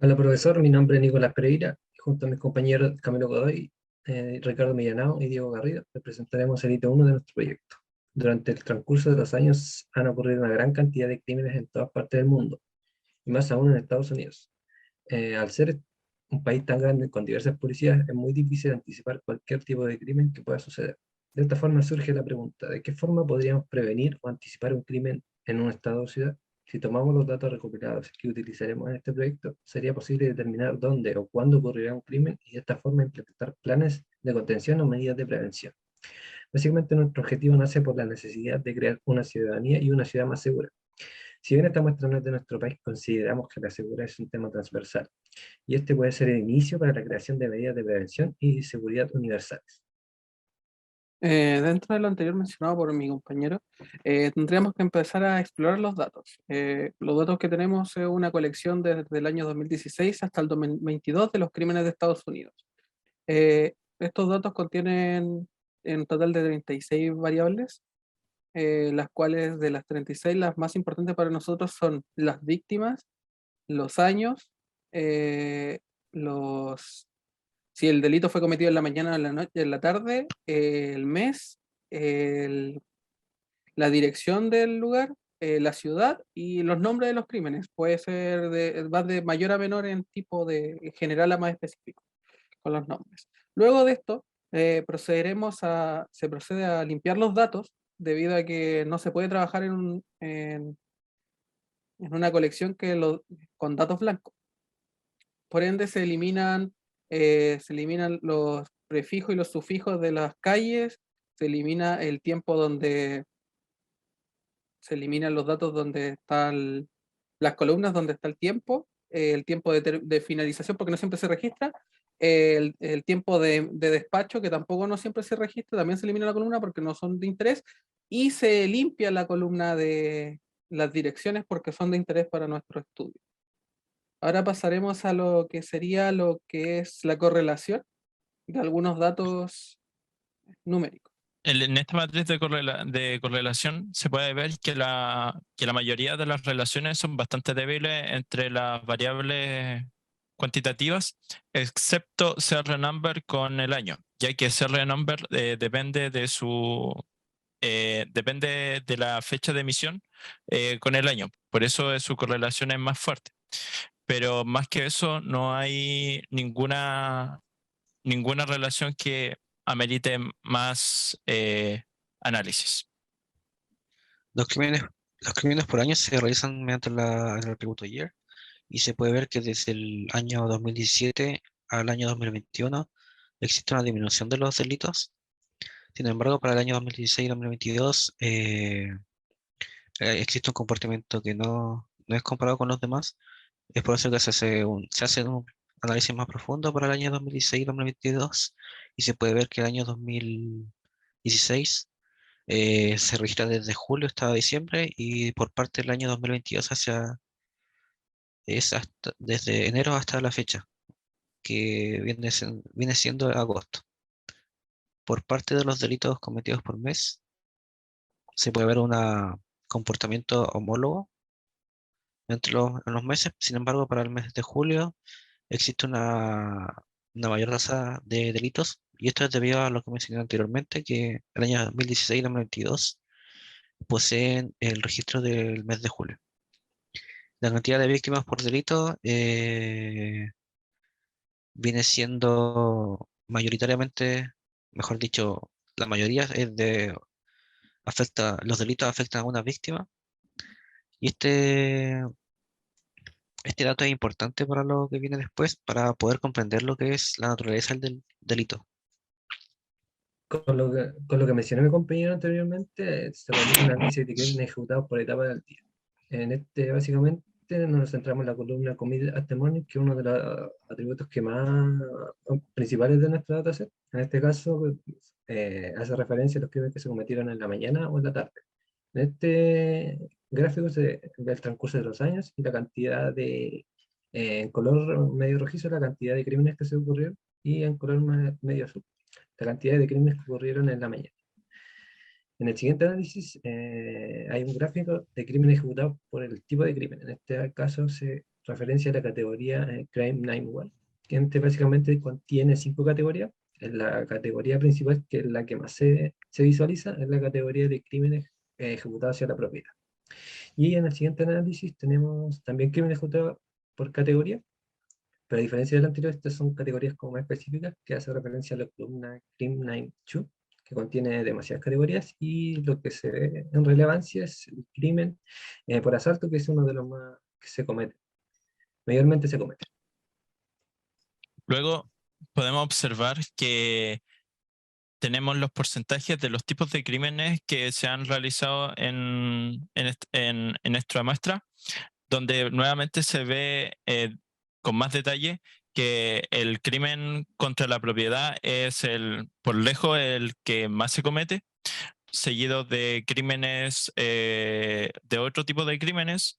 Hola profesor, mi nombre es Nicolás Pereira y junto a mis compañeros Camilo Godoy, Ricardo Millanao y Diego Garrido representaremos el hito 1 de nuestro proyecto. Durante el transcurso de los años han ocurrido una gran cantidad de crímenes en todas partes del mundo y más aún en Estados Unidos. Al ser un país tan grande con diversas policías es muy difícil anticipar cualquier tipo de crimen que pueda suceder. De esta forma surge la pregunta, ¿de qué forma podríamos prevenir o anticipar un crimen en un estado o ciudad? Si tomamos los datos recopilados que utilizaremos en este proyecto, sería posible determinar dónde o cuándo ocurrirá un crimen y de esta forma implementar planes de contención o medidas de prevención. Básicamente nuestro objetivo nace por la necesidad de crear una ciudadanía y una ciudad más segura. Si bien esta muestra no es de nuestro país, consideramos que la seguridad es un tema transversal y este puede ser el inicio para la creación de medidas de prevención y seguridad universales. Dentro de lo anterior mencionado por mi compañero, tendríamos que empezar a explorar los datos. Los datos que tenemos es una colección desde el año 2016 hasta el 2022 de los crímenes de Estados Unidos. Estos datos contienen en total de 36 variables, las cuales de las 36 las más importantes para nosotros son las víctimas, los años, eh, los si el delito fue cometido en la mañana, en la noche, en la tarde, el mes, el- la dirección del lugar, la ciudad y los nombres de los crímenes. Puede ser va de mayor a menor en tipo de general a más específico con los nombres. Luego de esto, se procede a limpiar los datos debido a que no se puede trabajar en una colección con datos blancos. Por ende, se eliminan los prefijos y los sufijos de las calles, se elimina el tiempo donde se eliminan los datos donde están las columnas donde está el tiempo de finalización, porque no siempre se registra, el tiempo de despacho, que tampoco no siempre se registra, también se elimina la columna porque no son de interés, y se limpia la columna de las direcciones porque son de interés para nuestro estudio. Ahora pasaremos a lo que sería lo que es la correlación de algunos datos numéricos. En esta matriz de correlación se puede ver que la mayoría de las relaciones son bastante débiles entre las variables cuantitativas, excepto CR number con el año, ya que CR number depende de la fecha de emisión con el año. Por eso su correlación es más fuerte. Pero más que eso, no hay ninguna relación que amerite más análisis. Los crímenes, los crímenes por año se realizan mediante el atributo year y se puede ver que desde el año 2017 al año 2021 existe una disminución de los delitos. Sin embargo, para el año 2016 y 2022 existe un comportamiento que no es comparado con los demás. Es por eso que se hace un análisis más profundo para el año 2016 y 2022 y se puede ver que el año 2016 se registra desde julio hasta diciembre y por parte del año 2022 desde enero hasta la fecha, que viene siendo agosto. Por parte de los delitos cometidos por mes, se puede ver un comportamiento homólogo en los meses. Sin embargo, para el mes de julio existe una mayor tasa de delitos y esto es debido a lo que mencioné anteriormente, que el año 2016 y 2022 poseen el registro del mes de julio. La cantidad de víctimas por delito viene siendo mayoritariamente, mejor dicho, la mayoría los delitos afectan a una víctima y este dato es importante para lo que viene después, para poder comprender lo que es la naturaleza del delito. Con lo que mencionó mi compañero anteriormente, se realiza un análisis de crímenes ejecutados por etapa del día. En este, básicamente, nos centramos en la columna Comida at the Morning, que es uno de los atributos que más principales de nuestro dataset. En este caso, hace referencia a los crímenes que se cometieron en la mañana o en la tarde. En este gráfico se ve el transcurso de los años y la cantidad en color medio rojizo, la cantidad de crímenes que se ocurrieron, y en color medio azul, la cantidad de crímenes que ocurrieron en la mañana. En el siguiente análisis hay un gráfico de crímenes ejecutados por el tipo de crimen. En este caso se referencia a la categoría Crime 911, que básicamente contiene 5 categorías. En la categoría principal, que es la que más se visualiza, es la categoría de crímenes ejecutados hacia la propiedad. Y en el siguiente análisis tenemos también crímenes ejecutados por categoría, pero a diferencia del anterior, estas son categorías como más específicas que hace referencia a la columna Crime 92, que contiene demasiadas categorías, y lo que se ve en relevancia es el crimen por asalto, que es uno de los más que se comete. Mayormente se comete. Luego podemos observar que tenemos los porcentajes de los tipos de crímenes que se han realizado en nuestra muestra, donde nuevamente se ve con más detalle que el crimen contra la propiedad es por lejos el que más se comete, seguido de crímenes, de otro tipo de crímenes,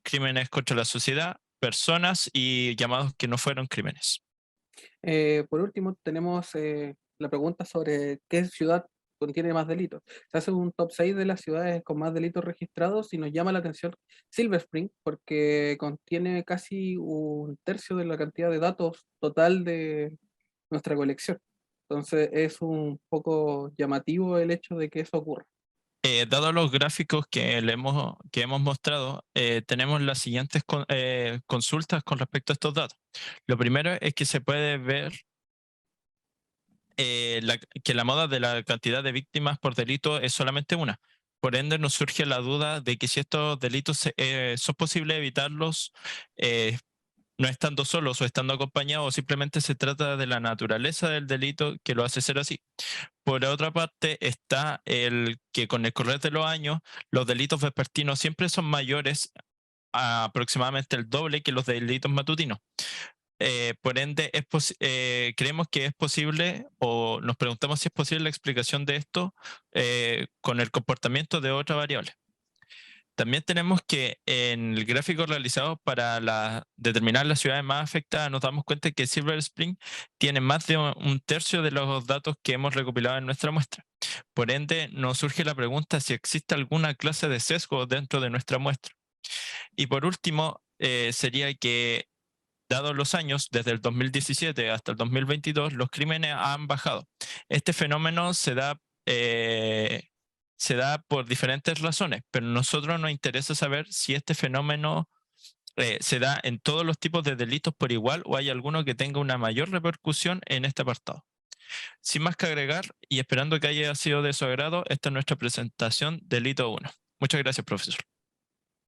crímenes contra la sociedad, personas y llamados que no fueron crímenes. Por último, tenemos la pregunta sobre qué ciudad contiene más delitos. Se hace un top 6 de las ciudades con más delitos registrados y nos llama la atención Silver Spring porque contiene casi un tercio de la cantidad de datos total de nuestra colección. Entonces es un poco llamativo el hecho de que eso ocurra. Dado los gráficos que hemos mostrado, tenemos las siguientes consultas con respecto a estos datos. Lo primero es que se puede ver que la moda de la cantidad de víctimas por delito es solamente una. Por ende, nos surge la duda de que si estos delitos son posibles evitarlos no estando solos o estando acompañados, o simplemente se trata de la naturaleza del delito que lo hace ser así. Por otra parte, está el que con el correr de los años, los delitos vespertinos siempre son mayores a aproximadamente el doble que los delitos matutinos. Por ende, creemos que es posible, o nos preguntamos si es posible la explicación de esto con el comportamiento de otra variable. También tenemos que en el gráfico realizado para determinar las ciudades más afectadas, nos damos cuenta que Silver Spring tiene más de un tercio de los datos que hemos recopilado en nuestra muestra. Por ende, nos surge la pregunta si existe alguna clase de sesgo dentro de nuestra muestra. Y por último, sería que, dados los años, desde el 2017 hasta el 2022, los crímenes han bajado. Este fenómeno se da por diferentes razones, pero a nosotros nos interesa saber si este fenómeno se da en todos los tipos de delitos por igual o hay alguno que tenga una mayor repercusión en este apartado. Sin más que agregar y esperando que haya sido de su agrado, esta es nuestra presentación Delito 1. Muchas gracias, profesor.